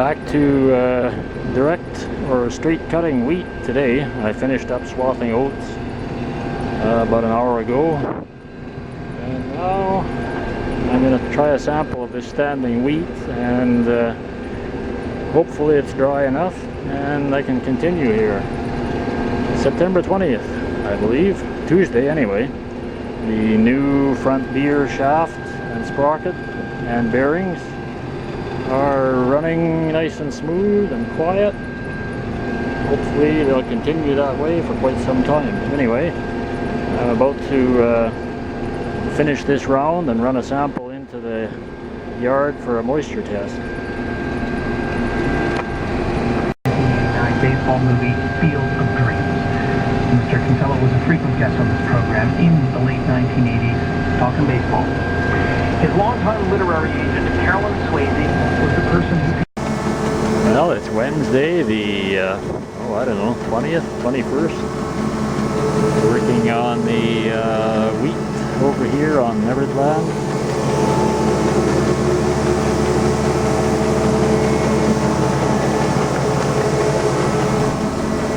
Back to direct or straight cutting wheat today. I finished up swathing oats about an hour ago, and now I'm going to try a sample of this standing wheat, and hopefully it's dry enough and I can continue here. September 20th, I believe, Tuesday anyway. The new front beer shaft and sprocket and bearings are running nice and smooth and quiet. Hopefully they'll continue that way for quite some time. Anyway, I'm about to finish this round and run a sample into the yard for a moisture test. Baseball movie Field of Dreams. Mr. Kinsella was a frequent guest on this program in the late 1980s, talking baseball. His longtime literary agent, Carolyn Swayze, was the person who... Well, it's Wednesday, the, I don't know, 20th, 21st. Working on the wheat over here on Everett Land.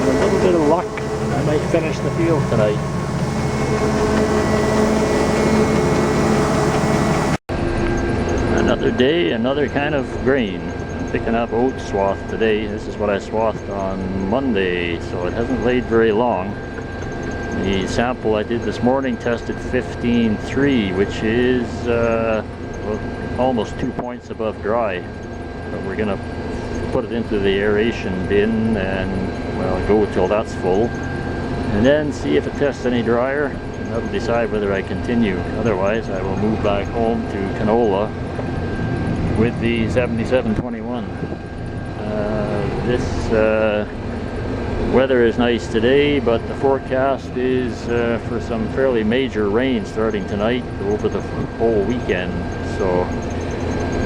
With a little bit of luck, I might finish the field tonight. Another day, another kind of grain. I'm picking up oat swath today. This is what I swathed on Monday, so it hasn't laid very long. The sample I did this morning tested 15.3, which is well, almost 2 points above dry. But we're going to put it into the aeration bin and, well, go till that's full. And then see if it tests any drier, and that'll decide whether I continue. Otherwise, I will move back home to canola with the 7721. This weather is nice today, but the forecast is for some fairly major rain starting tonight over the whole weekend. So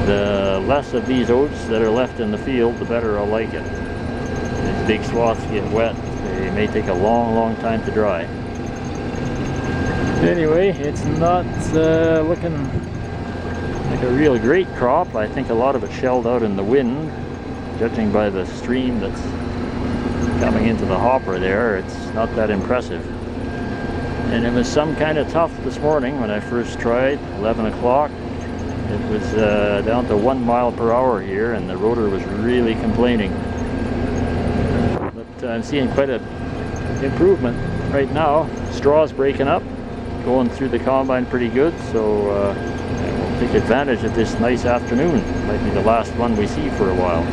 the less of these oats that are left in the field, the better I'll like it. These big swaths get wet. They may take a long time to dry. Anyway, it's not looking like a real great crop. I think a lot of it shelled out in the wind. Judging by the stream that's coming into the hopper there, it's not that impressive. And it was some kind of tough this morning when I first tried, 11 o'clock. It was down to 1 mile per hour here, and the rotor was really complaining. But I'm seeing quite a improvement right now. Straw's breaking up, going through the combine pretty good, so I will take advantage of this nice afternoon. Might be the last one we see for a while.